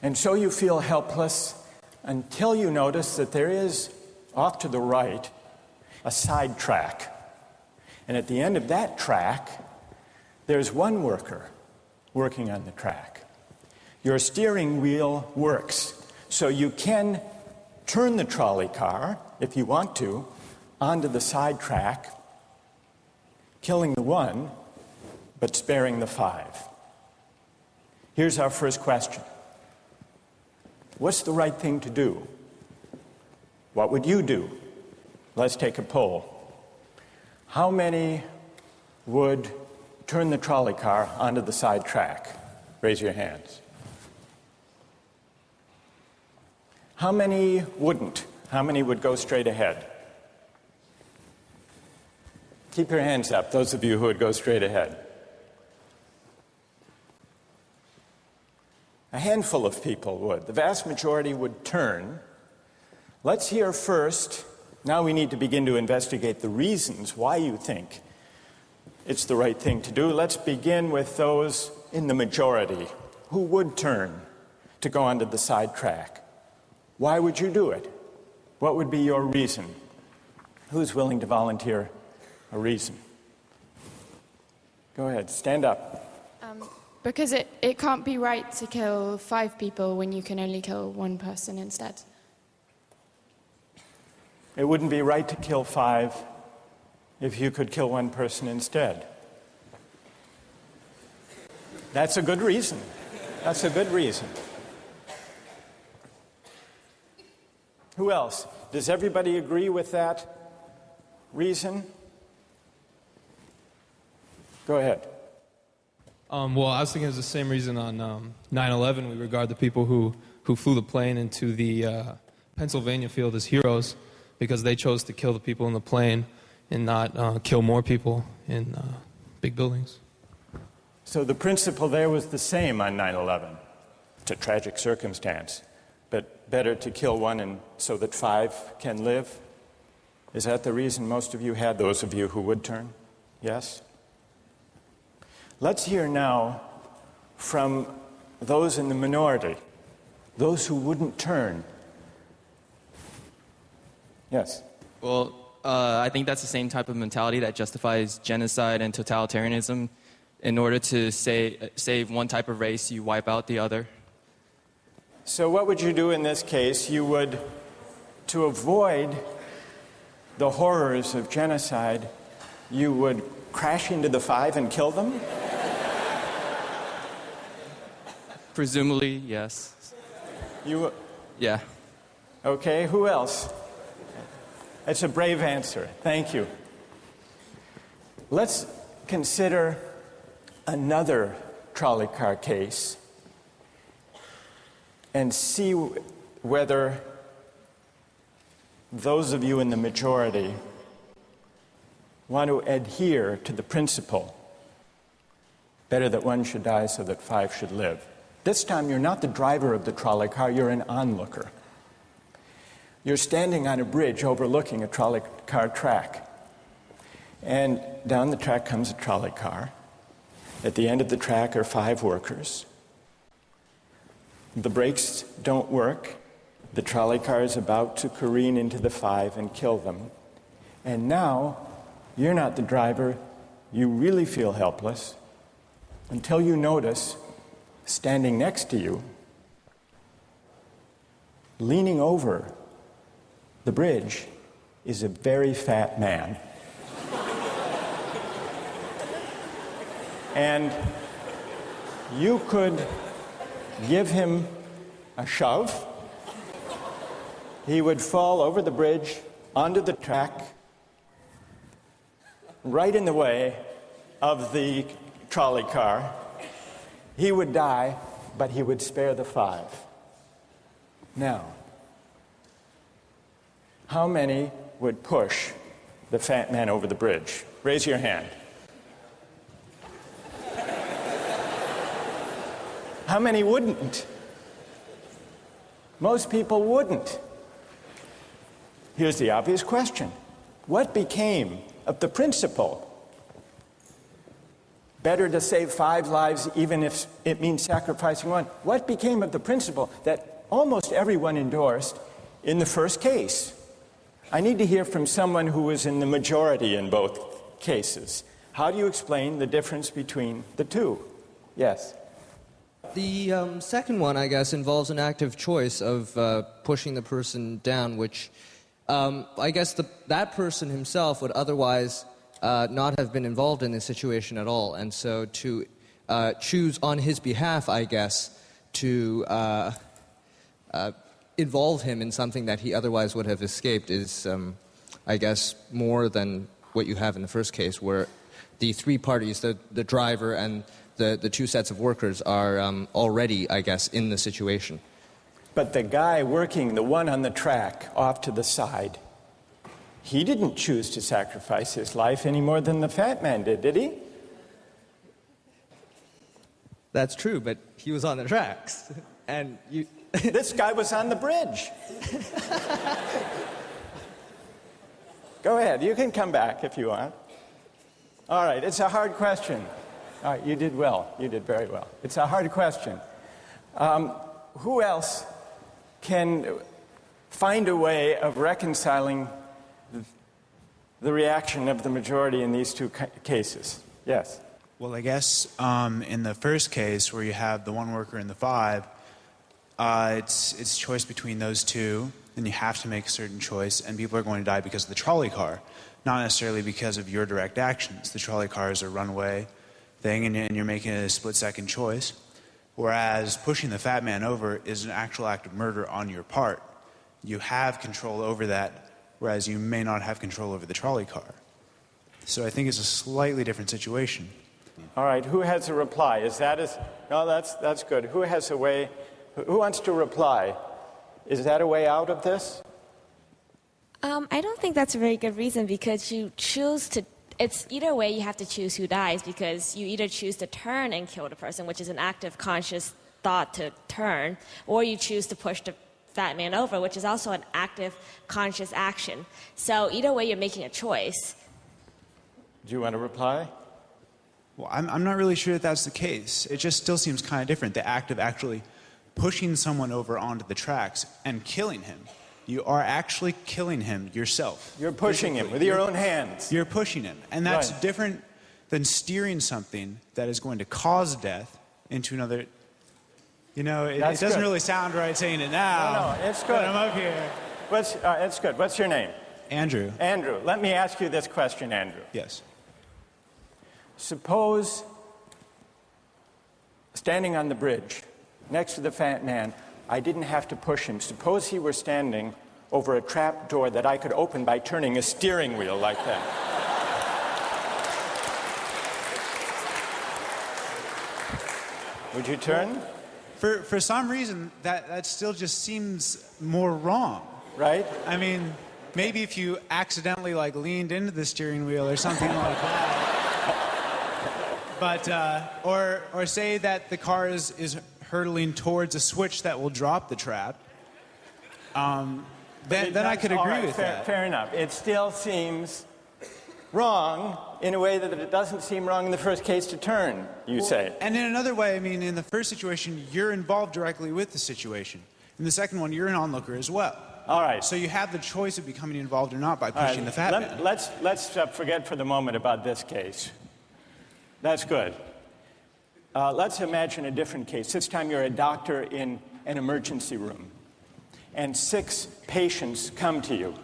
And so you feel helpless until you notice that there is, off to the right, a side track. And at the end of that track, there's one worker working on the track. Your steering wheel works, so you can turn the trolley car, if you want to, onto the side track, killing the one, but sparing the five. Here's our first question. What's the right thing to do? What would you do? Let's take a poll. How many would turn the trolley car onto the side track? Raise your hands. How many wouldn't? How many would go straight ahead? Keep your hands up, those of you who would go straight ahead. A handful of people would. The vast majority would turn. Let's hear first. Now we need to begin to investigate the reasons why you think it's the right thing to do. Let's begin with those in the majority who would turn to go onto the side track. Why would you do it? What would be your reason? Who's willing to volunteer a reason? Go ahead, stand up. Because it can't be right to kill 5 people when you can only kill 1 person instead. It wouldn't be right to kill 5 if you could kill 1 person instead. That's a good reason. That's a good reason. Who else? Does everybody agree with that reason? Go ahead. Well, I was thinking it's the same reason on 9/11. We regard the people who flew the plane into the Pennsylvania field as heroes because they chose to kill the people in the plane and not kill more people in big buildings. So the principle there was the same on 9/11. It's a tragic circumstance, but better to kill 1 and so that 5 can live? Is that the reason most of you had, those of you who would turn? Yes? Let's hear now from those in the minority, those who wouldn't turn. Yes? Well, I think that's the same type of mentality that justifies genocide and totalitarianism. In order to save one type of race, you wipe out the other. So what would you do in this case? You would, to avoid the horrors of genocide, you would crash into the 5 and kill them? Presumably, yes. You? Yeah. Okay, who else? That's a brave answer. Thank you. Let's consider another trolley car case and see whether those of you in the majority want to adhere to the principle, better that 1 should die so that 5 should live. This time you're not the driver of the trolley car, you're an onlooker. You're standing on a bridge overlooking a trolley car track. And down the track comes a trolley car. At the end of the track are 5 workers. The brakes don't work. The trolley car is about to careen into the 5 and kill them. And now, you're not the driver. You really feel helpless until you notice, standing next to you, leaning over the bridge, is a very fat man. And you could give him a shove. He would fall over the bridge, onto the track, right in the way of the trolley car. He would die, but he would spare the 5. Now, how many would push the fat man over the bridge? Raise your hand. How many wouldn't? Most people wouldn't. Here's the obvious question. What became of the principle Better to save 5 lives even if it means sacrificing one. What became of the principle that almost everyone endorsed in the first case? I need to hear from someone who was in the majority in both cases. How do you explain the difference between the two? Yes. The second one, I guess, involves an active choice of pushing the person down, which I guess that person himself would otherwise not have been involved in this situation at all. And so to choose on his behalf, I guess, to involve him in something that he otherwise would have escaped is, I guess, more than what you have in the first case, where the three parties, the driver and the two sets of workers, are already, I guess, in the situation. But the guy working, the one on the track off to the side, he didn't choose to sacrifice his life any more than the fat man did he? That's true, but he was on the tracks. And you... This guy was on the bridge. Go ahead, you can come back if you want. All right, it's a hard question. All right, you did well. You did very well. It's a hard question. Who else can find a way of reconciling the reaction of the majority in these two cases? Yes. Well, I guess in the first case, where you have the one worker and the 5, it's choice between those two, and you have to make a certain choice, and people are going to die because of the trolley car, not necessarily because of your direct actions. The trolley car is a runaway thing, and you're making a split-second choice, whereas pushing the fat man over is an actual act of murder on your part. You have control over that, whereas you may not have control over the trolley car. So I think it's a slightly different situation. All right, who has a reply? No, that's good. Who has a way? Who wants to reply? Is that a way out of this? I don't think that's a very good reason, because you choose to... It's either way you have to choose who dies, because you either choose to turn and kill the person, which is an active conscious thought to turn, or you choose to push the fat man over, which is also an active conscious action. So either way you're making a choice. Do you want to reply? Well, I'm not really sure that that's the case. It just still seems kind of different, the act of actually pushing someone over onto the tracks and killing him. You are actually killing him yourself. You're pushing him with your own hands. You're pushing him. And that's Right. different than steering something that is going to cause death into another... You know, it doesn't good. really sound right saying it now. No, it's good. But I'm up here. It's good. What's your name? Andrew. Andrew. Let me ask you this question, Andrew. Yes. Suppose, standing on the bridge next to the fat man, I didn't have to push him. Suppose he were standing over a trap door that I could open by turning a steering wheel like that. Would you turn? For some reason, that still just seems more wrong. Right? I mean, maybe if you accidentally leaned into the steering wheel or something like that. But or say that the car is hurtling towards a switch that will drop the trap. Then I could agree with that. Fair enough. It still seems wrong in a way that it doesn't seem wrong in the first case to turn, you say. And in another way, I mean, in the first situation, you're involved directly with the situation. In the second one, you're an onlooker as well. All right. So you have the choice of becoming involved or not by pushing the fat man. Let's forget for the moment about this case. That's good. Let's imagine a different case. This time you're a doctor in an emergency room, and 6 patients come to you.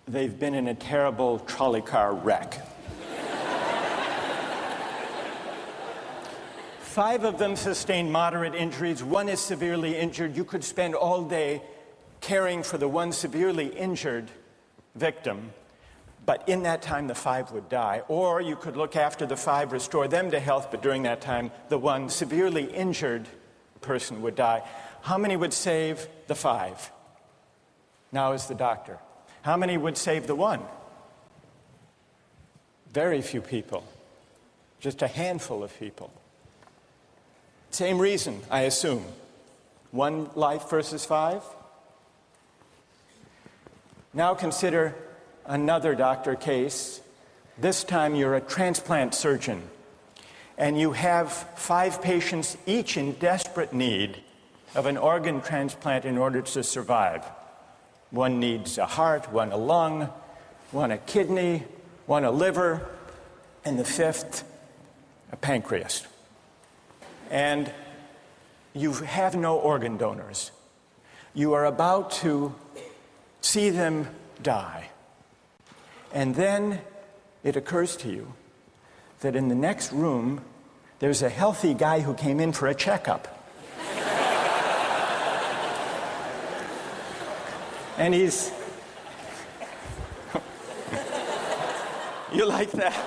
They've been in a terrible trolley car wreck. 5 of them sustained moderate injuries. 1 is severely injured. You could spend all day caring for the 1 severely injured victim, but in that time the 5 would die. Or you could look after the 5, restore them to health, but during that time the 1 severely injured person would die. How many would save the 5? Now is the doctor. How many would save the 1? Very few people. Just a handful of people. Same reason, I assume. 1 life versus 5. Now consider another doctor case This time you're a transplant surgeon, and you have 5 patients, each in desperate need of an organ transplant in order to survive. One needs a heart, one a lung, one a kidney, one a liver, and the 5th, a pancreas. And you have no organ donors. You are about to see them die. And then it occurs to you that in the next room, there's a healthy guy who came in for a checkup. And he's... You like that?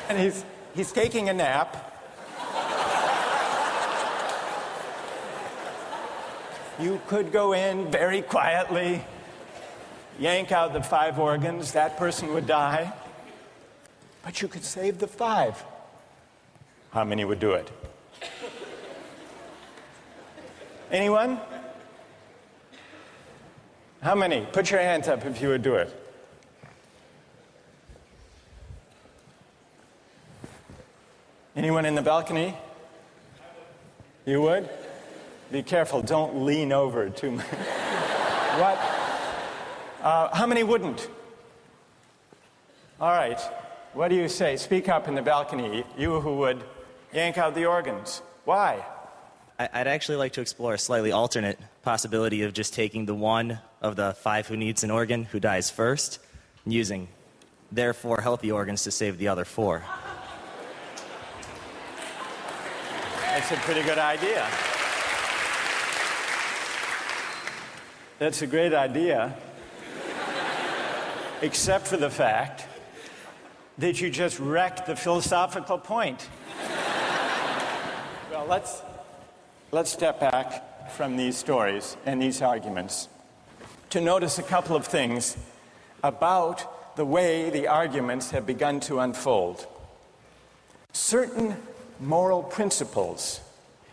And he's taking a nap. You could go in very quietly, yank out the 5 organs, that person would die. But you could save the 5. How many would do it? Anyone? How many? Put your hands up if you would do it. Anyone in the balcony? You would? Be careful, don't lean over too much. What? How many wouldn't? All right. What do you say? Speak up in the balcony, you who would yank out the organs. Why? I'd actually like to explore a slightly alternate possibility of just taking the one of the 5 who needs an organ who dies first, and using their 4 healthy organs to save the other 4. That's a pretty good idea. That's a great idea, except for the fact that you just wrecked the philosophical point. Well, let's step back from these stories and these arguments to notice a couple of things about the way the arguments have begun to unfold. Certain moral principles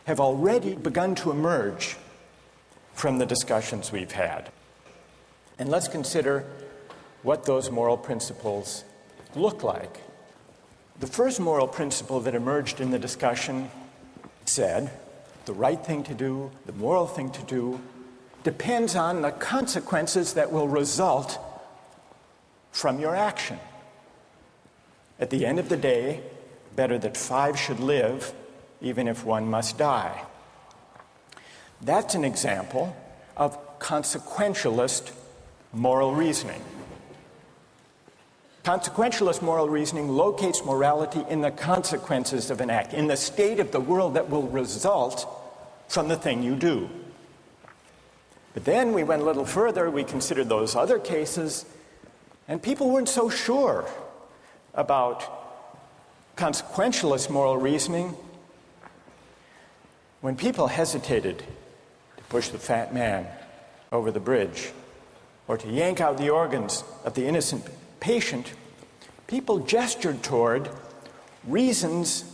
have already begun to emerge from the discussions we've had. And let's consider what those moral principles look like. The first moral principle that emerged in the discussion said the right thing to do, the moral thing to do, depends on the consequences that will result from your action. At the end of the day, better that 5 should live, even if 1 must die. That's an example of consequentialist moral reasoning. Consequentialist moral reasoning locates morality in the consequences of an act, in the state of the world that will result from the thing you do. But then we went a little further, we considered those other cases, and people weren't so sure about consequentialist moral reasoning. When people hesitated to push the fat man over the bridge or to yank out the organs of the innocent patient, people gestured toward reasons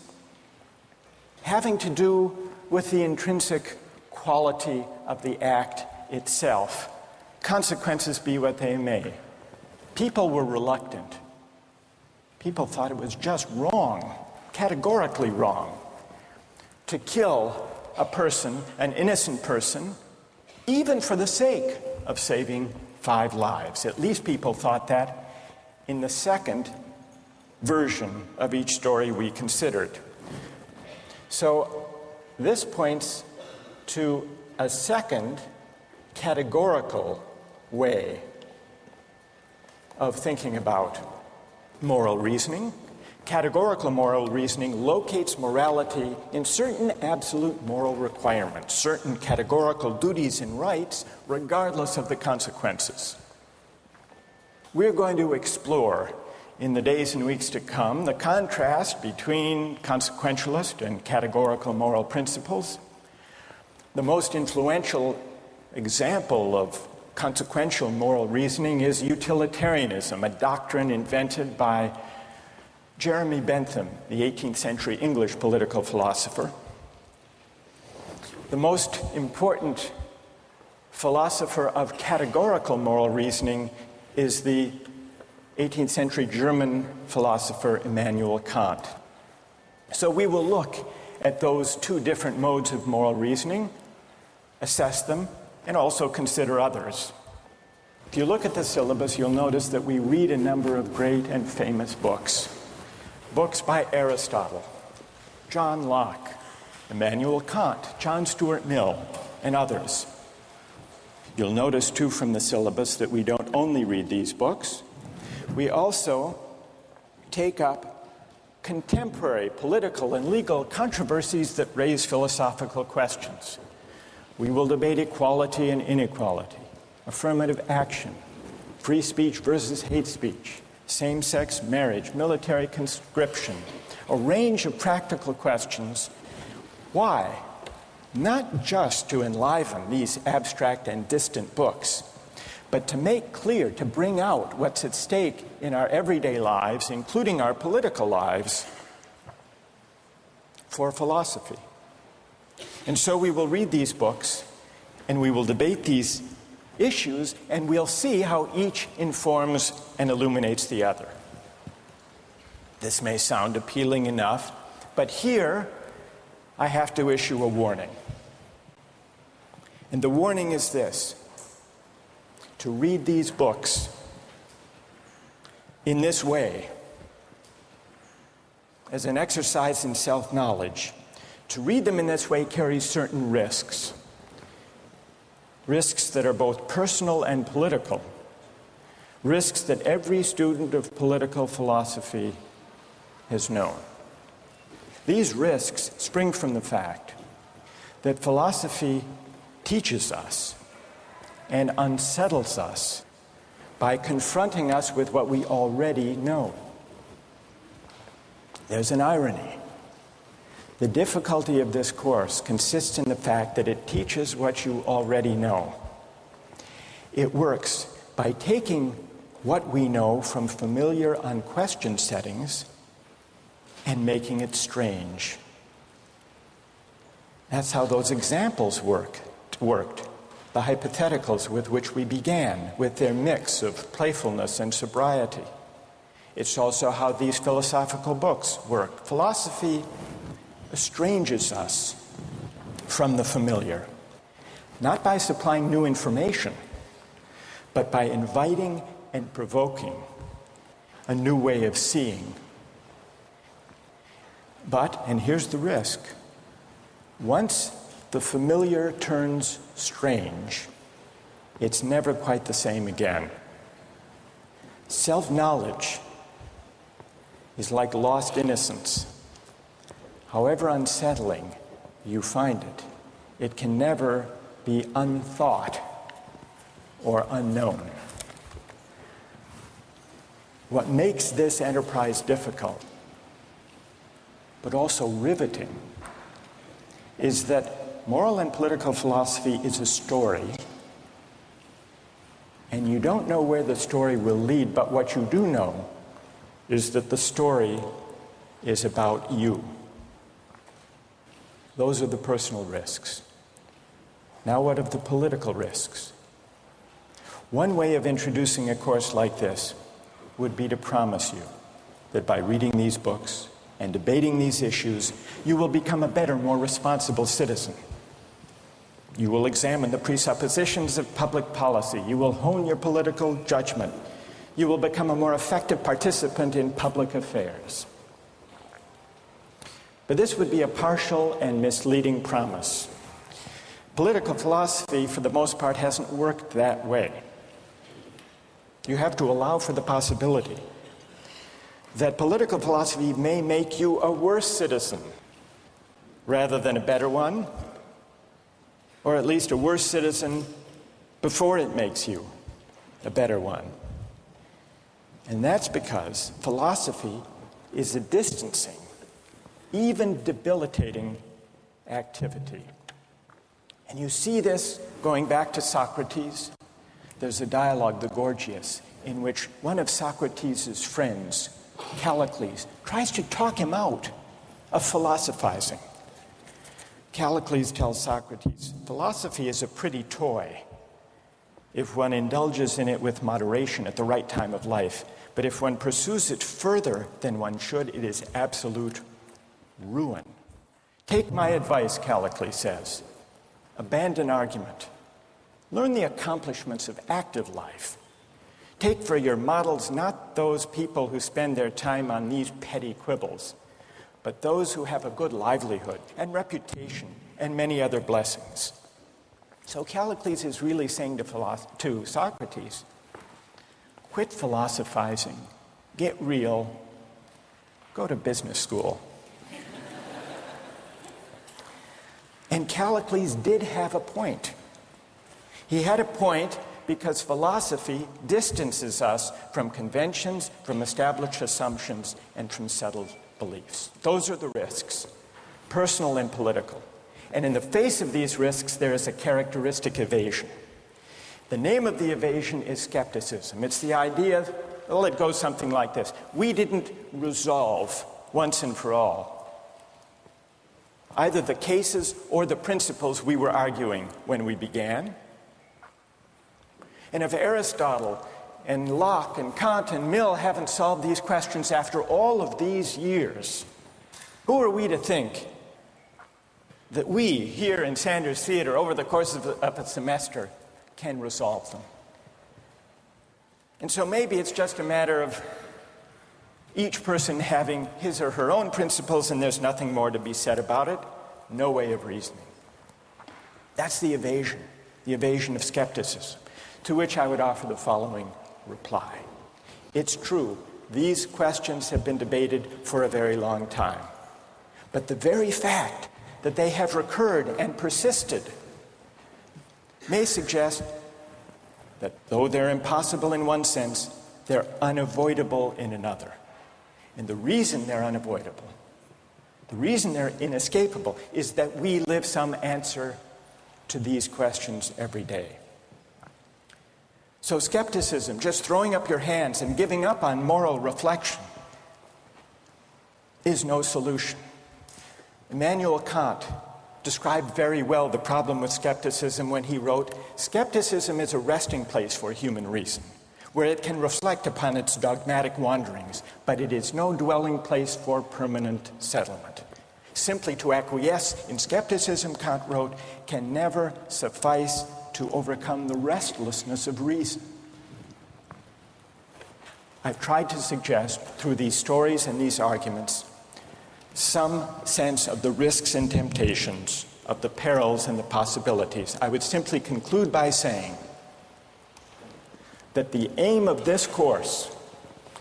having to do with the intrinsic quality of the act itself. Consequences be what they may. People were reluctant. People thought it was just wrong, categorically wrong, to kill a person, an innocent person, even for the sake of saving 5 lives. At least people thought that in the second version of each story we considered. So this points to a second categorical way of thinking about moral reasoning. Categorical moral reasoning locates morality in certain absolute moral requirements, certain categorical duties and rights, regardless of the consequences. We're going to explore in the days and weeks to come the contrast between consequentialist and categorical moral principles. The most influential example of consequential moral reasoning is utilitarianism, a doctrine invented by Jeremy Bentham, the 18th century English political philosopher. The most important philosopher of categorical moral reasoning is the 18th century German philosopher Immanuel Kant. So we will look at those two different modes of moral reasoning, assess them, and also consider others. If you look at the syllabus, you'll notice that we read a number of great and famous books. Books by Aristotle, John Locke, Immanuel Kant, John Stuart Mill, and others. You'll notice, too, from the syllabus that we don't only read these books. We also take up contemporary political and legal controversies that raise philosophical questions. We will debate equality and inequality, affirmative action, free speech versus hate speech, same-sex marriage, military conscription, a range of practical questions. Why? Not just to enliven these abstract and distant books, but to make clear, to bring out what's at stake in our everyday lives, including our political lives, for philosophy. And so we will read these books, and we will debate these issues, and we'll see how each informs and illuminates the other. This may sound appealing enough, but here I have to issue a warning. And the warning is this: to read these books in this way, as an exercise in self-knowledge, to read them in this way carries certain risks. Risks that are both personal and political. Risks that every student of political philosophy has known. These risks spring from the fact that philosophy teaches us and unsettles us by confronting us with what we already know. There's an irony. The difficulty of this course consists in the fact that it teaches what you already know. It works by taking what we know from familiar, unquestioned settings and making it strange. That's how those examples worked. The hypotheticals with which we began, with their mix of playfulness and sobriety. It's also how these philosophical books work. Philosophy estranges us from the familiar, not by supplying new information, but by inviting and provoking a new way of seeing. But, and here's the risk, once the familiar turns strange, it's never quite the same again. Self-knowledge is like lost innocence. However unsettling you find it, it can never be unthought or unknown. What makes this enterprise difficult, but also riveting, is that moral and political philosophy is a story, and you don't know where the story will lead, but what you do know is that the story is about you. Those are the personal risks. Now, what of the political risks? One way of introducing a course like this would be to promise you that by reading these books and debating these issues, you will become a better, more responsible citizen. You will examine the presuppositions of public policy. You will hone your political judgment. You will become a more effective participant in public affairs. But this would be a partial and misleading promise. Political philosophy, for the most part, hasn't worked that way. You have to allow for the possibility that political philosophy may make you a worse citizen rather than a better one, or at least a worse citizen before it makes you a better one. And that's because philosophy is a distancing, even debilitating activity. And you see this going back to Socrates. There's a dialogue, the Gorgias, in which one of Socrates' friends, Callicles, tries to talk him out of philosophizing. Callicles tells Socrates, philosophy is a pretty toy. if one indulges in it with moderation at the right time of life. But if one pursues it further than one should, it is absolute ruin. Take my advice, Callicles says. Abandon argument. Learn the accomplishments of active life. Take for your models not those people who spend their time on these petty quibbles, but those who have a good livelihood and reputation and many other blessings. So Callicles is really saying to Socrates, quit philosophizing, get real, go to business school. And Callicles did have a point. He had a point because philosophy distances us from conventions, from established assumptions, and from settled beliefs. Those are the risks, personal and political. And in the face of these risks, there is a characteristic evasion. The name of the evasion is skepticism. It's the idea, well, it goes something like this. We didn't resolve once and for all either the cases or the principles we were arguing when we began. And if Aristotle and Locke and Kant and Mill haven't solved these questions after all of these years, who are we to think that we here in Sanders Theatre over the course of a semester can resolve them? And so maybe it's just a matter of each person having his or her own principles and there's nothing more to be said about it. No way of reasoning. That's the evasion of skepticism, to which I would offer the following reply. It's true, these questions have been debated for a very long time. But the very fact that they have recurred and persisted may suggest that though they're impossible in one sense, they're unavoidable in another. And the reason they're unavoidable, the reason they're inescapable, is that we live some answer to these questions every day. So skepticism, just throwing up your hands and giving up on moral reflection, is no solution. Immanuel Kant described very well the problem with skepticism when he wrote, "Skepticism is a resting place for human reason, where it can reflect upon its dogmatic wanderings, but it is no dwelling place for permanent settlement. Simply to acquiesce in skepticism," Kant wrote, "can never suffice to overcome the restlessness of reason." I've tried to suggest through these stories and these arguments some sense of the risks and temptations, of the perils and the possibilities. I would simply conclude by saying that the aim of this course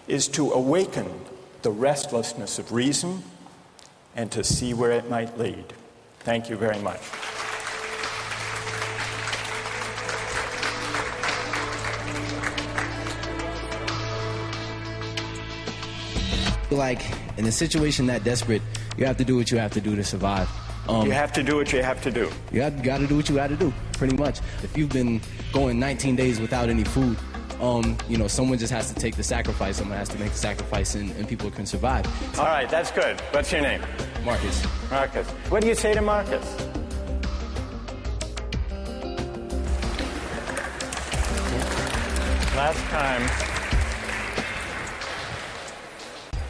is to awaken the restlessness of reason and to see where it might lead. Thank you very much. Like, in a situation that desperate, you have to do what you have to do to survive. You have to do what you have to do. You got to do what you got to do, pretty much. If you've been going 19 days without any food, someone just has to take the sacrifice. Someone has to make the sacrifice, and people can survive. All right, that's good. What's your name? Marcus. Marcus. What do you say to Marcus?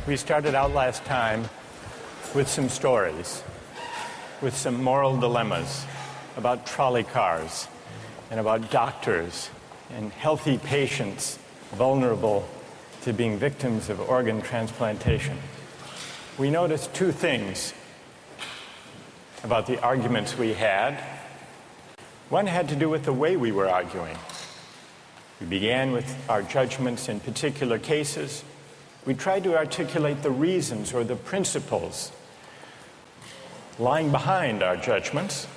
We started out last time with some stories, with some moral dilemmas about trolley cars and about doctors and healthy patients vulnerable to being victims of organ transplantation. We noticed two things about the arguments we had. One had to do with the way we were arguing. We began with our judgments in particular cases. We tried to articulate the reasons or the principles lying behind our judgments.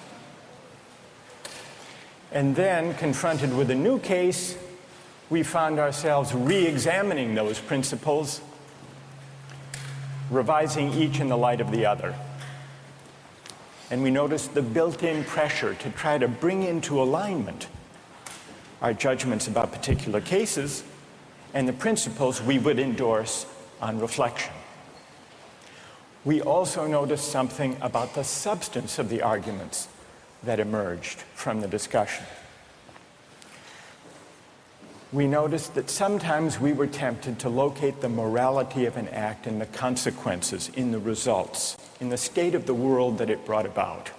And then, confronted with a new case, we found ourselves re-examining those principles, revising each in the light of the other. And we noticed the built-in pressure to try to bring into alignment our judgments about particular cases and the principles we would endorse on reflection. We also noticed something about the substance of the arguments that emerged from the discussion. we noticed that sometimes we were tempted to locate the morality of an act in the consequences, in the results, in the state of the world that it brought about.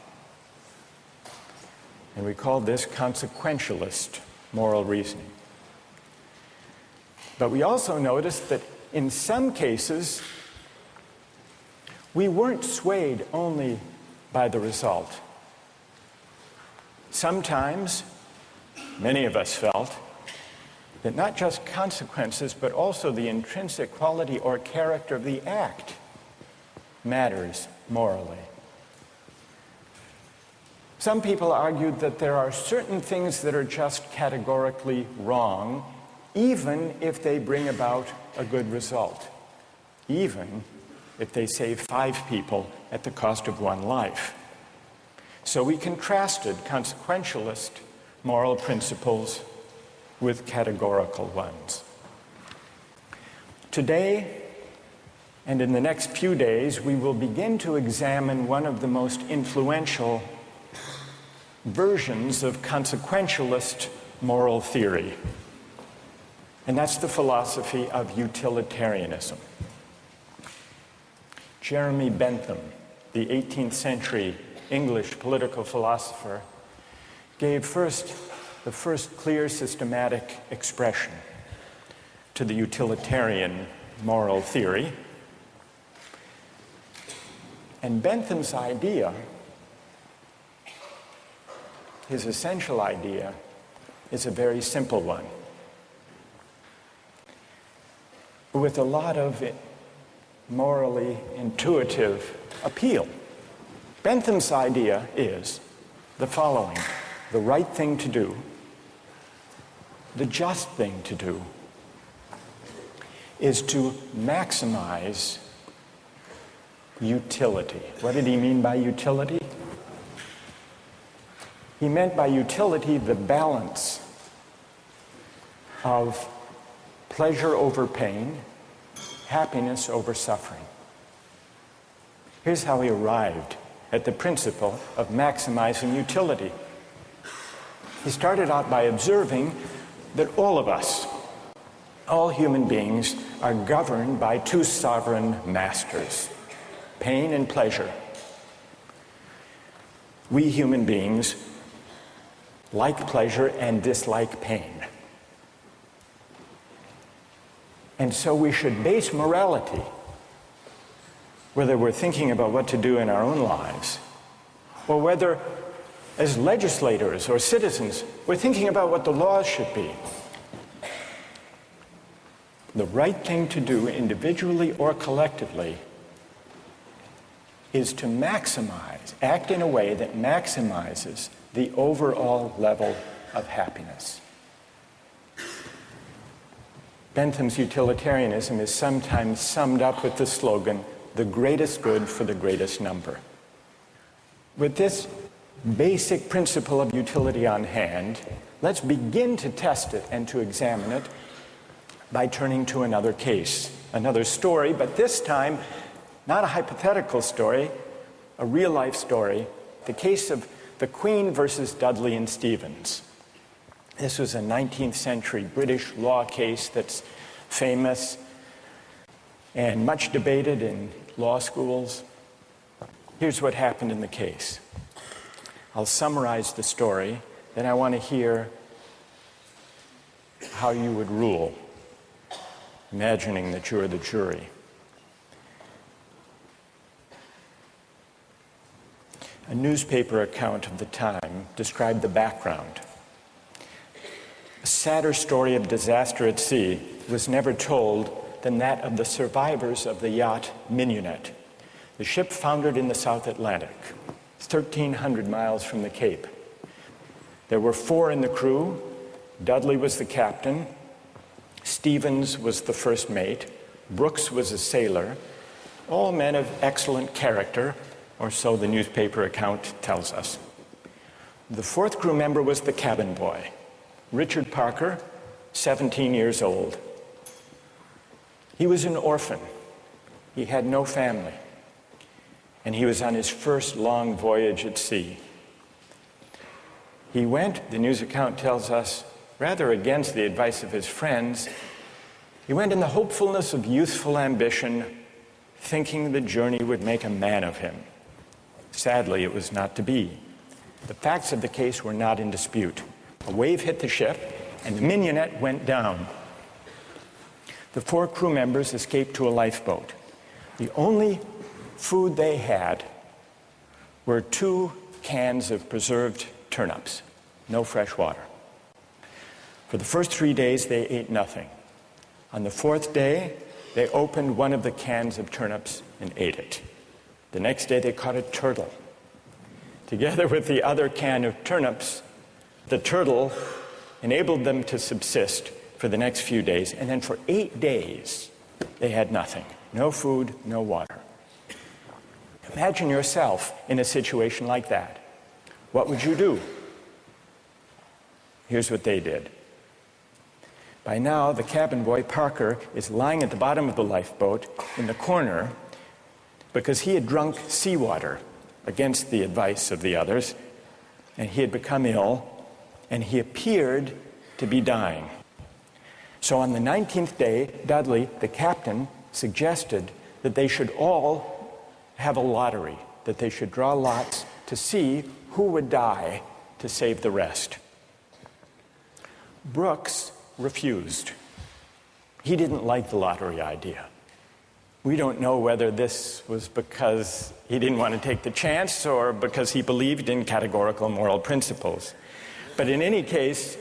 And we called this consequentialist moral reasoning. But we also noticed that in some cases, we weren't swayed only by the result. Sometimes, many of us felt that not just consequences, but also the intrinsic quality or character of the act matters morally. Some people argued that there are certain things that are just categorically wrong, even if they bring about a good result, even if they save 5 people at the cost of 1 life. So we contrasted consequentialist moral principles with categorical ones. Today, and in the next few days, we will begin to examine one of the most influential versions of consequentialist moral theory, and that's the philosophy of utilitarianism. Jeremy Bentham, the 18th century English political philosopher, gave the first clear systematic expression to the utilitarian moral theory. And Bentham's idea, his essential idea, is a very simple one, with a lot of morally intuitive appeal. Bentham's idea is the following: the right thing to do, the just thing to do, is to maximize utility. What did he mean by utility? He meant by utility the balance of pleasure over pain, happiness over suffering. Here's how he arrived at the principle of maximizing utility. He started out by observing that all of us, all human beings, are governed by 2 sovereign masters, pain and pleasure. We human beings like pleasure and dislike pain. And so we should base morality, whether we're thinking about what to do in our own lives, or whether as legislators or citizens we're thinking about what the laws should be. The right thing to do individually or collectively is to act in a way that maximizes the overall level of happiness. Bentham's utilitarianism is sometimes summed up with the slogan, "the greatest good for the greatest number." With this basic principle of utility on hand, let's begin to test it and to examine it by turning to another case, another story, but this time not a hypothetical story, a real-life story, the case of the Queen versus Dudley and Stevens. This was a 19th century British law case that's famous and much debated in law schools. Here's what happened in the case. I'll summarize the story, then I want to hear how you would rule, imagining that you're the jury. A newspaper account of the time described the background. A sadder story of disaster at sea was never told than that of the survivors of the yacht Mignonette. The ship foundered in the South Atlantic, 1,300 miles from the Cape. There were 4 in the crew. Dudley was the captain. Stevens was the first mate. Brooks was a sailor. All men of excellent character, or so the newspaper account tells us. The 4th crew member was the cabin boy, Richard Parker, 17 years old. He was an orphan. He had no family. And he was on his first long voyage at sea. He went, the news account tells us, rather against the advice of his friends, he went in the hopefulness of youthful ambition, thinking the journey would make a man of him. Sadly, it was not to be. The facts of the case were not in dispute. A wave hit the ship, and the mignonette went down. The 4 crew members escaped to a lifeboat. The only food they had were 2 cans of preserved turnips, no fresh water. For the first 3 days, they ate nothing. On the 4th day, they opened one of the cans of turnips and ate it. The next day, they caught a turtle. Together with the other can of turnips, the turtle enabled them to subsist for the next few days. And then for 8 days, they had nothing. No food, no water. Imagine yourself in a situation like that. What would you do? Here's what they did. By now, the cabin boy, Parker, is lying at the bottom of the lifeboat in the corner because he had drunk seawater against the advice of the others, and he had become ill, and he appeared to be dying. So on the 19th day, Dudley, the captain, suggested that they should all have a lottery, that they should draw lots to see who would die to save the rest. Brooks refused. He didn't like the lottery idea. We don't know whether this was because he didn't want to take the chance or because he believed in categorical moral principles. But in any case,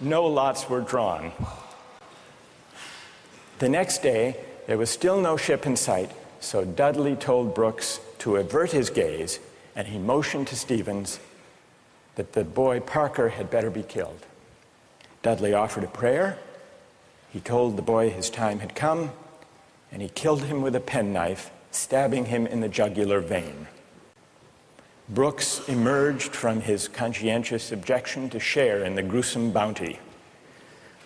no lots were drawn. The next day, there was still no ship in sight, so Dudley told Brooks to avert his gaze, and he motioned to Stevens that the boy Parker had better be killed. Dudley offered a prayer. He told the boy his time had come, and he killed him with a penknife, stabbing him in the jugular vein. Brooks emerged from his conscientious objection to share in the gruesome bounty.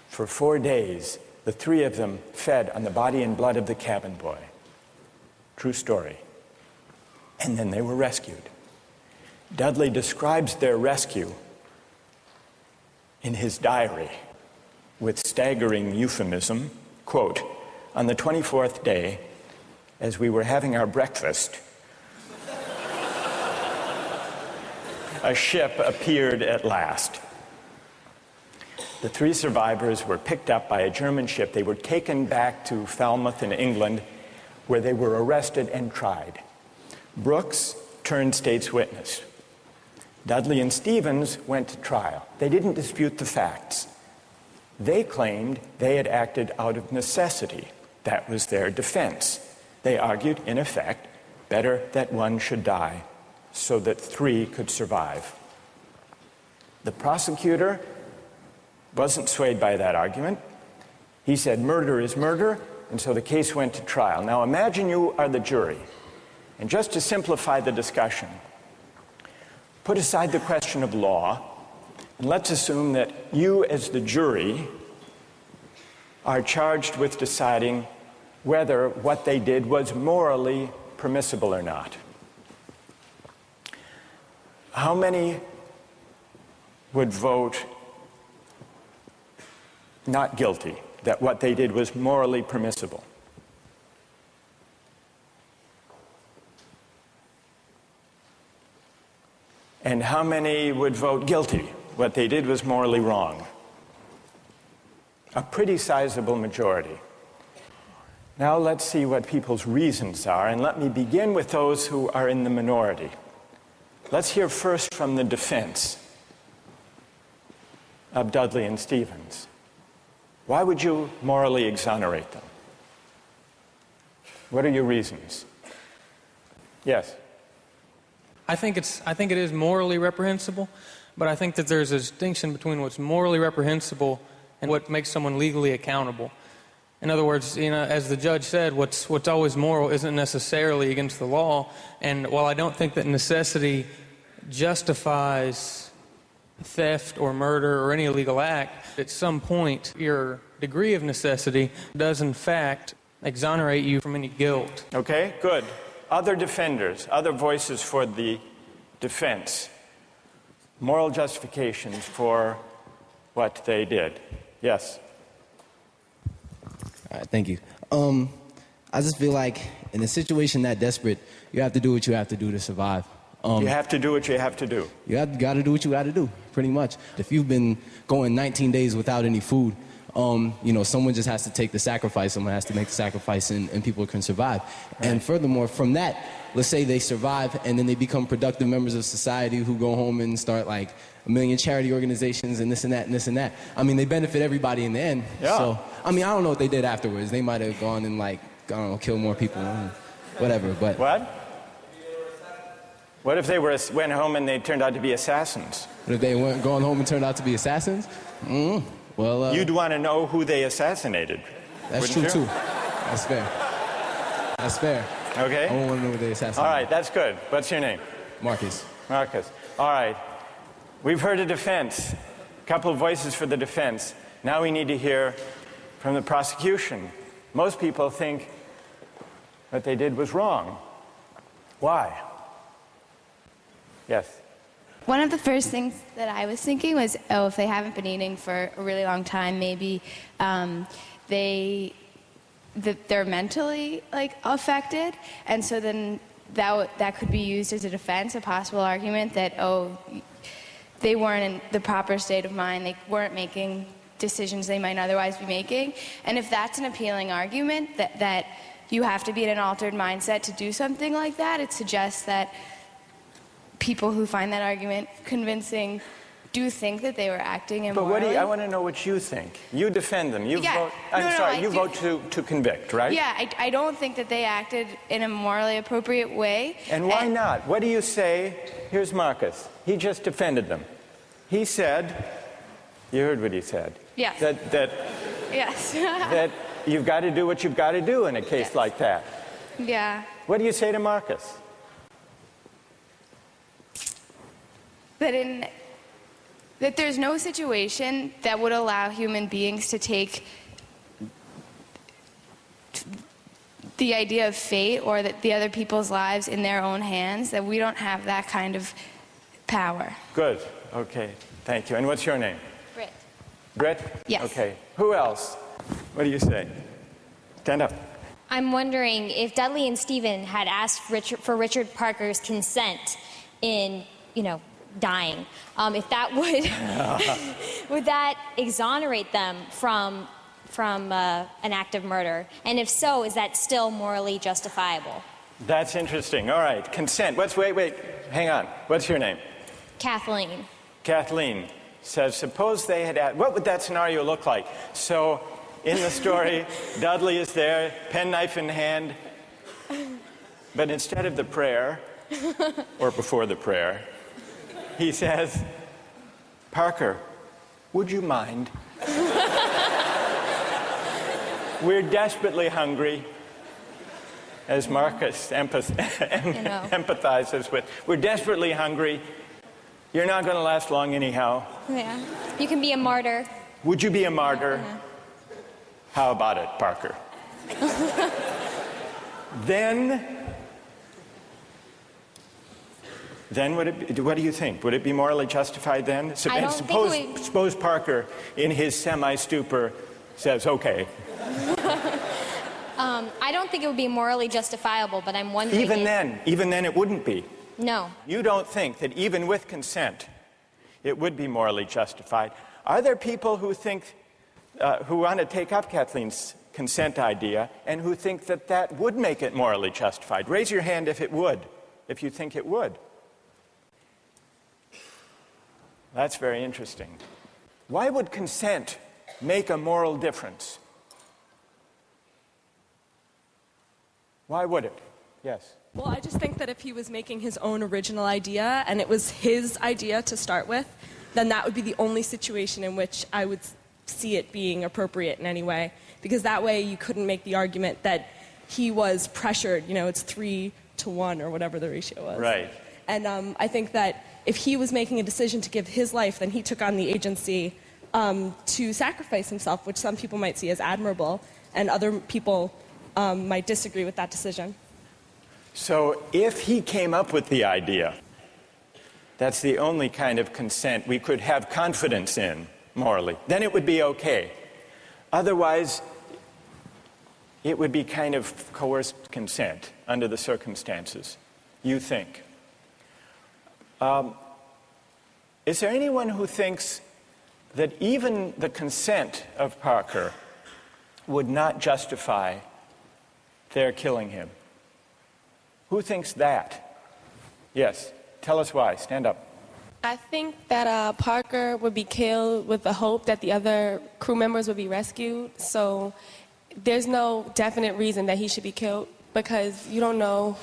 For 4 days, the 3 of them fed on the body and blood of the cabin boy. True story. And then they were rescued. Dudley describes their rescue in his diary with staggering euphemism, quote, "On the 24th day, as we were having our breakfast, a ship appeared at last. The 3 survivors were picked up by a German ship. They were taken back to Falmouth in England, where they were arrested and tried. Brooks turned state's witness. Dudley and Stevens went to trial. They didn't dispute the facts. They claimed they had acted out of necessity. That was their defense. They argued, in effect, better that one should die so that 3 could survive. The prosecutor wasn't swayed by that argument. He said murder is murder, and so the case went to trial. Now imagine you are the jury, and just to simplify the discussion, put aside the question of law, and let's assume that you as the jury are charged with deciding whether what they did was morally permissible or not. How many would vote not guilty, that what they did was morally permissible? And how many would vote guilty? What they did was morally wrong. A pretty sizable majority. Now let's see what people's reasons are, and let me begin with those who are in the minority. Let's hear first from the defense of Dudley and Stevens. Why would you morally exonerate them? What are your reasons? Yes? I think it is morally reprehensible, but I think that there's a distinction between what's morally reprehensible and what makes someone legally accountable. In other words, as the judge said, what's always moral isn't necessarily against the law. And while I don't think that necessity justifies theft or murder or any illegal act, at some point your degree of necessity does in fact exonerate you from any guilt. Okay, good. Other defenders, other voices for the defense, moral justifications for what they did. Yes? All right, thank you. I just feel like in a situation that desperate, you have to do what you have to do to survive. You have to do what you have to do. You got to do what you got to do, pretty much. If you've been going 19 days without any food, someone just has to take the sacrifice. Someone has to make the sacrifice, and people can survive. Right. And furthermore, from that, let's say they survive, and then they become productive members of society who go home and start like 1 million charity organizations and this and that and this and that. I mean, they benefit everybody in the end. Yeah. So, I mean, I don't know what they did afterwards. They might have gone and kill more people, whatever. But what? What if they went home and they turned out to be assassins? What if they went going home and turned out to be assassins? Well, you'd want to know who they assassinated. That's true too. That's fair. That's fair. Okay. I want to know who they assassinated. All right, that's good. What's your name? Marcus. Marcus. All right. We've heard a defense. A couple of voices for the defense. Now we need to hear from the prosecution. Most people think what they did was wrong. Why? Yes. One of the first things that I was thinking was, if they haven't been eating for a really long time, maybe they're mentally affected, and so then that could be used as a defense, a possible argument that they weren't in the proper state of mind, they weren't making decisions they might otherwise be making. And if that's an appealing argument that you have to be in an altered mindset to do something like that, it suggests that people who find that argument convincing do think that they were acting immorally. But I want to know what you think. You defend them. You vote to convict, right? Yeah, I don't think that they acted in a morally appropriate way. And why not? What do you say? Here's Marcus. He just defended them. He said, you heard what he said. Yes. Yes. That you've got to do what you've got to do in a case like that. Yeah. What do you say to Marcus? That there's no situation that would allow human beings to take the idea of fate or that the other people's lives in their own hands, that we don't have that kind of power. Good. Okay. Thank you. And what's your name? Britt. Britt? Yes. Okay. Who else? What do you say? Stand up. I'm wondering if Dudley and Stephen had asked for Richard Parker's consent in, dying, if that would that exonerate them from an act of murder? And if so, is that still morally justifiable? That's interesting. All right. Consent. Wait. Hang on. What's your name? Kathleen. Kathleen says, suppose they had asked, what would that scenario look like? So in the story, Dudley is there, penknife in hand, but instead of the prayer, or before the prayer, he says, Parker, would you mind? We're desperately hungry, as Marcus empathizes with. We're desperately hungry. You're not going to last long anyhow. Yeah. You can be a martyr. Would you be a martyr? Yeah. How about it, Parker? Then what do you think? Would it be morally justified then? Suppose Parker, in his semi-stupor, says, okay. I don't think it would be morally justifiable, but I'm wondering... Even then it wouldn't be. No. You don't think that even with consent, it would be morally justified. Are there people who think, who want to take up Kathleen's consent idea and who think that that would make it morally justified? Raise your hand if it would, if you think it would. That's very interesting. Why would consent make a moral difference? Why would it? Yes. Well, I just think that if he was making his own original idea and it was his idea to start with, then that would be the only situation in which I would see it being appropriate in any way. Because that way you couldn't make the argument that he was pressured, it's 3-to-1 or whatever the ratio was. Right. And I think that if he was making a decision to give his life, then he took on the agency to sacrifice himself, which some people might see as admirable, and other people might disagree with that decision. So if he came up with the idea, that's the only kind of consent we could have confidence in. morally. Then it would be okay. Otherwise, it would be kind of coerced consent under the circumstances, you think. Is there anyone who thinks that even the consent of Parker would not justify their killing him? Who thinks that? Yes, tell us why. Stand up. I think that Parker would be killed with the hope that the other crew members would be rescued. So there's no definite reason that he should be killed because you don't know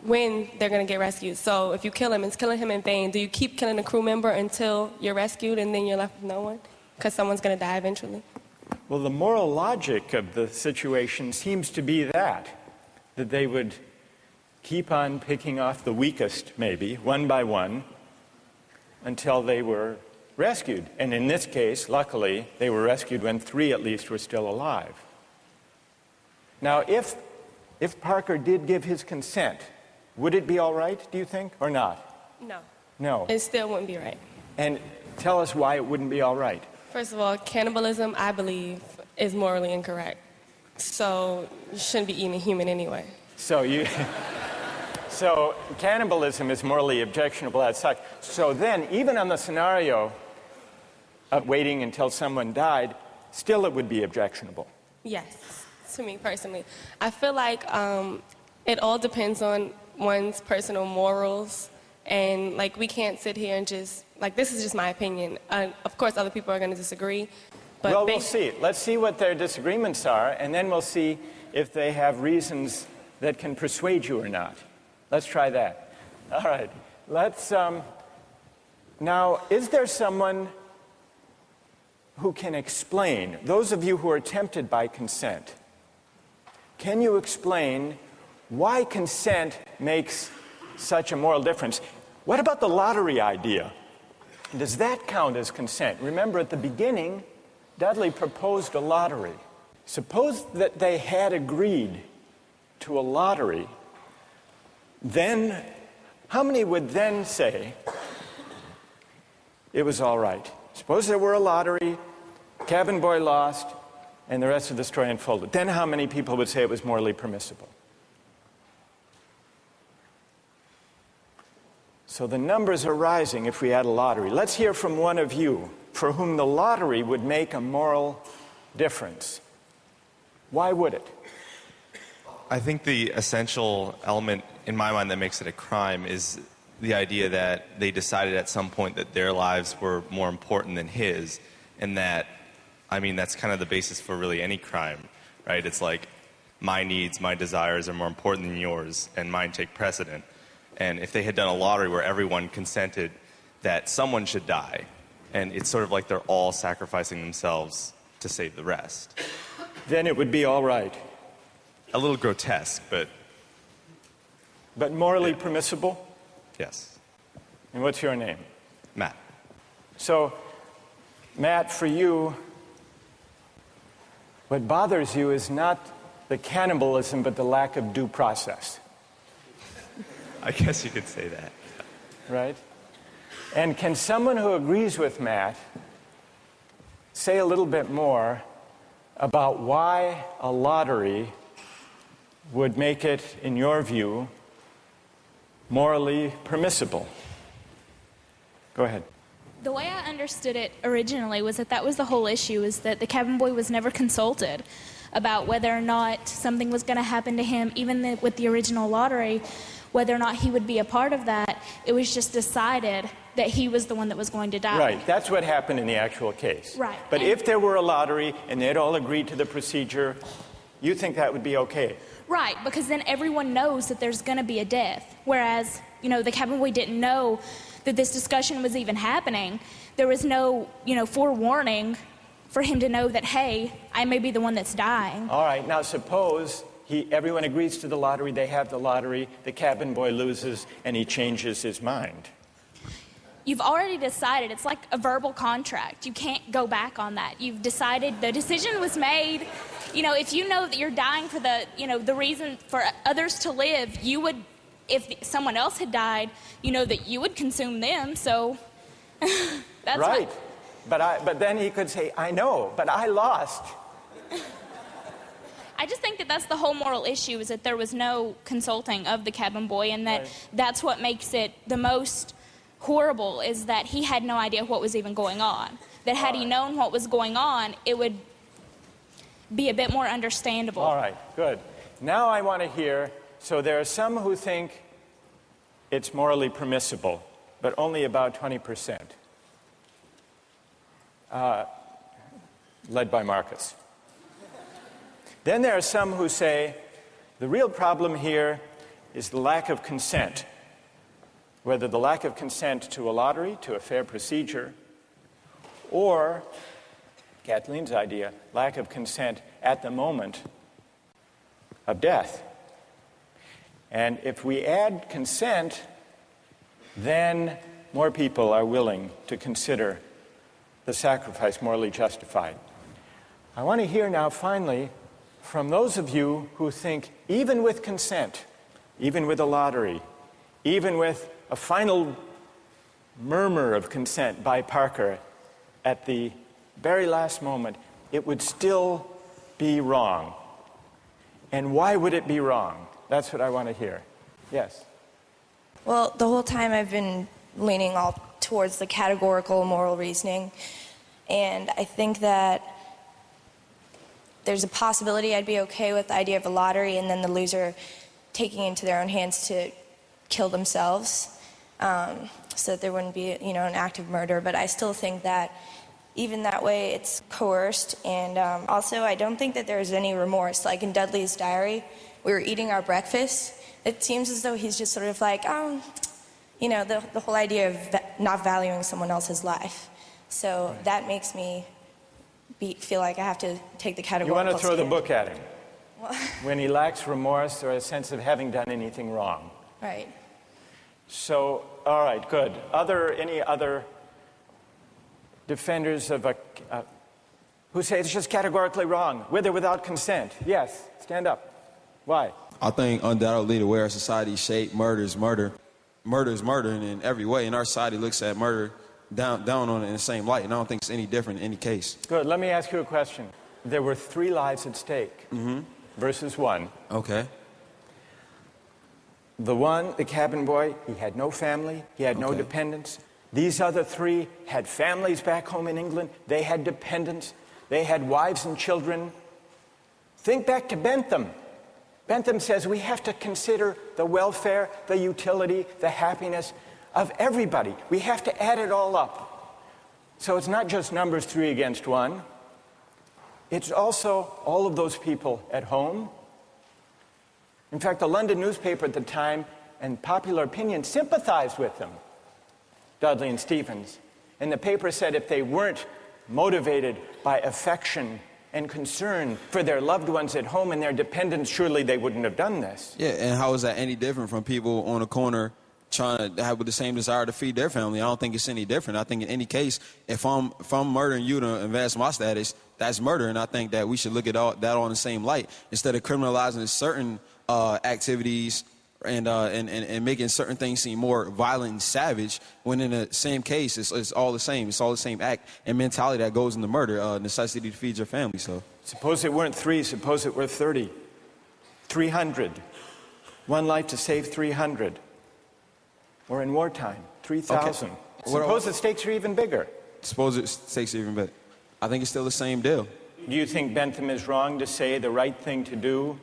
when they're going to get rescued. So if you kill him, it's killing him in vain. Do you keep killing a crew member until you're rescued and then you're left with no one? Because someone's going to die eventually. Well, the moral logic of the situation seems to be that they would keep on picking off the weakest, maybe, one by one, until they were rescued. And in this case, luckily, they were rescued when 3 at least were still alive. Now, if Parker did give his consent, would it be all right, do you think, or not? No. No. It still wouldn't be right. And tell us why it wouldn't be all right. First of all, cannibalism, I believe, is morally incorrect. So you shouldn't be eating a human anyway. So cannibalism is morally objectionable as such. So then, even on the scenario of waiting until someone died, still it would be objectionable. Yes, to me personally. I feel like it all depends on one's personal morals. And, like, we can't sit here and just, like, this is just my opinion. Of course, other people are going to disagree. But well, we'll see. Let's see what their disagreements are, and then we'll see if they have reasons that can persuade you or not. Let's try that. All right. Let's, now, is there someone who can explain, those of you who are tempted by consent, can you explain why consent makes such a moral difference? What about the lottery idea? Does that count as consent? Remember, at the beginning, Dudley proposed a lottery. Suppose that they had agreed to a lottery, then how many would then say it was all right? Suppose there were a lottery, cabin boy lost, and the rest of the story unfolded. Then how many people would say it was morally permissible? So the numbers are rising if we had a lottery. Let's hear from one of you for whom the lottery would make a moral difference. Why would it? I think the essential element in my mind that makes it a crime is the idea that they decided at some point that their lives were more important than his, and that, I mean, that's kind of the basis for really any crime, right? It's like my needs, my desires are more important than yours, and mine take precedent. And if they had done a lottery where everyone consented that someone should die, and it's sort of like they're all sacrificing themselves to save the rest, then it would be all right. A little grotesque, but... But morally permissible? Yes. And what's your name? Matt. So, Matt, for you, what bothers you is not the cannibalism, but the lack of due process. I guess you could say that. Right? And can someone who agrees with Matt say a little bit more about why a lottery would make it, in your view, morally permissible? Go ahead. The way I understood it originally was that was the whole issue, is that the cabin boy was never consulted about whether or not something was going to happen to him, even with the original lottery, whether or not he would be a part of that. It was just decided that he was the one that was going to die. Right, that's what happened in the actual case. Right. But if there were a lottery and they'd all agreed to the procedure, you think that would be okay? Right, because then everyone knows that there's going to be a death. Whereas, the cabin boy didn't know that this discussion was even happening. There was no, forewarning for him to know that, hey, I may be the one that's dying. All right, now suppose everyone agrees to the lottery, they have the lottery, the cabin boy loses, and he changes his mind. You've already decided. It's like a verbal contract. You can't go back on that. You've decided, the decision was made. If you know that you're dying for the reason for others to live, you would, if someone else had died, that you would consume them. So that's right. But then he could say, I know, but I lost. I just think that that's the whole moral issue, is that there was no consulting of the cabin boy, and that that's what makes it the most horrible, is that he had no idea what was even going on. That had he known what was going on, it would be a bit more understandable. All right, good. Now I want to hear, so there are some who think it's morally permissible, but only about 20%. Led by Marcus. Then there are some who say the real problem here is the lack of consent. Whether the lack of consent to a lottery, to a fair procedure, or, Kathleen's idea, lack of consent at the moment of death. And if we add consent, then more people are willing to consider the sacrifice morally justified. I want to hear now, finally, from those of you who think even with consent, even with a lottery, even with a final murmur of consent by Parker at the very last moment, it would still be wrong. And why would it be wrong? That's what I want to hear. Yes? Well, the whole time I've been leaning all towards the categorical moral reasoning. And I think that there's a possibility I'd be okay with the idea of a lottery and then the loser taking into their own hands to kill themselves, so that there wouldn't be, an act of murder. But I still think that even that way it's coerced. And also I don't think that there's any remorse. Like in Dudley's diary, we were eating our breakfast. It seems as though he's just sort of like, the whole idea of not valuing someone else's life. So that makes me feel like I have to take the categorical. You want to throw the stand. book at him when he lacks remorse or a sense of having done anything wrong. Right. So, all right, good. Any other defenders of who say it's just categorically wrong, with or without consent? Yes, stand up. Why? I think undoubtedly the way our society is shaped, murder is murder. Murder is murder in every way, and our society looks at murder down on it in the same light, and I don't think it's any different in any case. Good. Let me ask you a question. There were 3 lives at stake versus 1. Okay. The cabin boy, he had no family, he had no dependents. These other 3 had families back home in England. They had dependents. They had wives and children. Think back to Bentham. Bentham says we have to consider the welfare, the utility, the happiness of everybody. We have to add it all up. So it's not just numbers 3 against 1. It's also all of those people at home. In fact, the London newspaper at the time and popular opinion sympathized with them, Dudley and Stephens. And the paper said if they weren't motivated by affection and concern for their loved ones at home and their dependents, surely they wouldn't have done this. Yeah, and how is that any different from people on the corner trying to have the same desire to feed their family? I don't think it's any different. I think in any case, if I'm murdering you to advance my status, that's murder, and I think that we should look at that all in the same light instead of criminalizing certain activities and making certain things seem more violent and savage, when in the same case it's all the same. It's all the same act and mentality that goes into murder, necessity to feed your family. So suppose it weren't 3, suppose it were 30, 300. 1 life to save 300. Or in wartime, 3,000. Okay. Suppose the stakes are even bigger. Suppose the stakes are even bigger. I think it's still the same deal. Do you think Bentham is wrong to say the right thing to do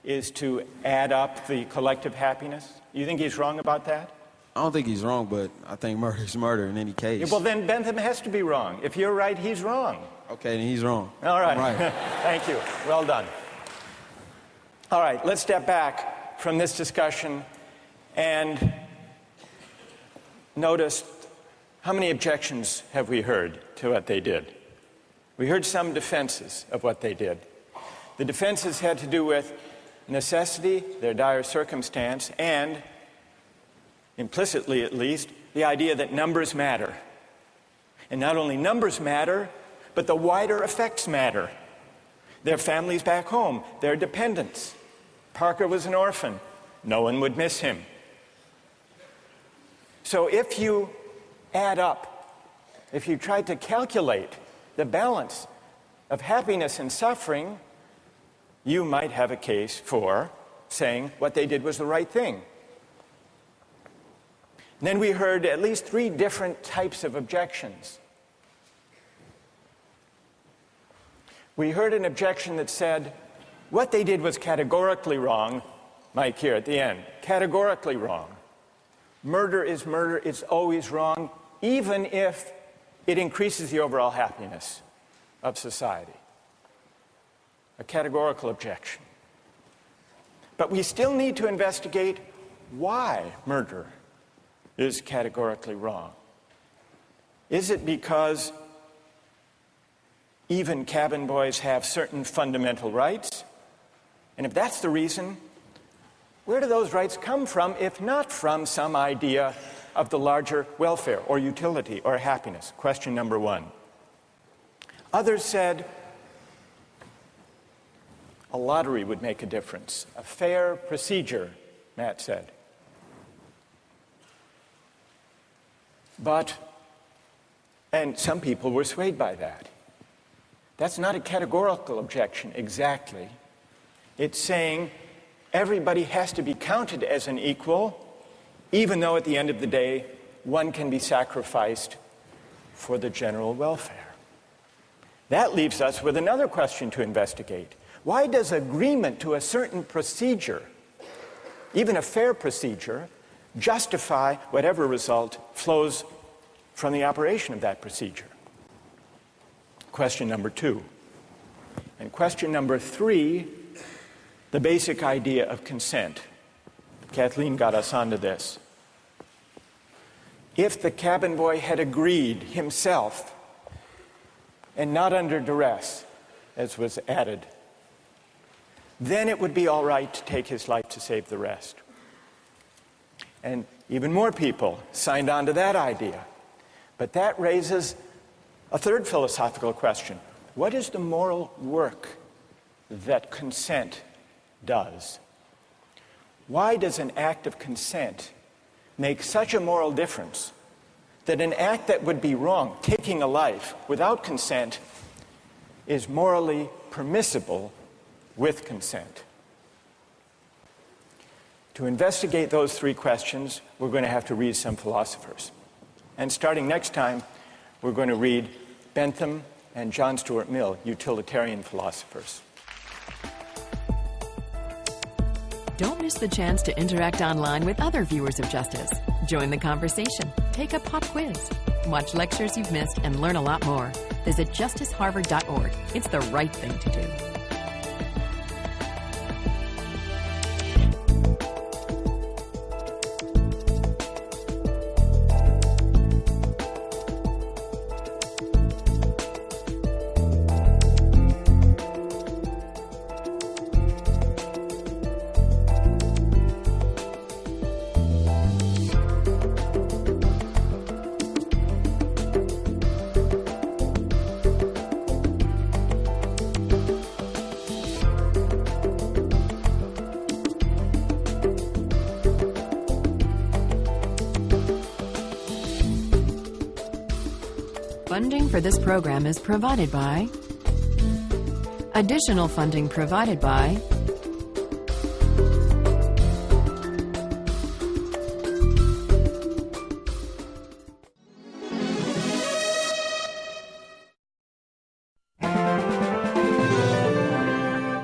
is to add up the collective happiness? You think he's wrong about that? I don't think he's wrong, but I think murder is murder in any case. Yeah, well, then Bentham has to be wrong. If you're right, he's wrong. Okay, then he's wrong. All right. I'm right. Thank you. Well done. All right, let's step back from this discussion and notice how many objections have we heard to what they did. We heard some defenses of what they did. The defenses had to do with necessity, their dire circumstance, and, implicitly at least, the idea that numbers matter. And not only numbers matter, but the wider effects matter. Their families back home, their dependents. Parker was an orphan. No one would miss him. So if you add up if you tried to calculate the balance of happiness and suffering, you might have a case for saying what they did was the right thing. And then we heard at least 3 different types of objections. We heard an objection that said, what they did was categorically wrong. Mike here at the end, categorically wrong. Murder is murder, it's always wrong, even if it increases the overall happiness of society. A categorical objection. But we still need to investigate why murder is categorically wrong. Is it because even cabin boys have certain fundamental rights? And if that's the reason, where do those rights come from, if not from some idea of the larger welfare or utility or happiness? Question number 1. Others said a lottery would make a difference. A fair procedure, Matt said. And some people were swayed by that. That's not a categorical objection exactly. It's saying everybody has to be counted as an equal, even though at the end of the day, one can be sacrificed for the general welfare. That leaves us with another question to investigate. Why does agreement to a certain procedure, even a fair procedure, justify whatever result flows from the operation of that procedure? Question number 2. And question number 3, the basic idea of consent. Kathleen got us onto this. If the cabin boy had agreed himself, and not under duress, as was added, then it would be all right to take his life to save the rest. And even more people signed on to that idea. But that raises a third philosophical question. What is the moral work that consent does? Why does an act of consent make such a moral difference that an act that would be wrong, taking a life without consent, is morally permissible with consent? To investigate those 3 questions, we're going to have to read some philosophers. And starting next time, we're going to read Bentham and John Stuart Mill, utilitarian philosophers. Don't miss the chance to interact online with other viewers of Justice. Join the conversation, take a pop quiz, watch lectures you've missed, and learn a lot more. Visit justiceharvard.org. It's the right thing to do. Funding for this program is provided by... Additional funding provided by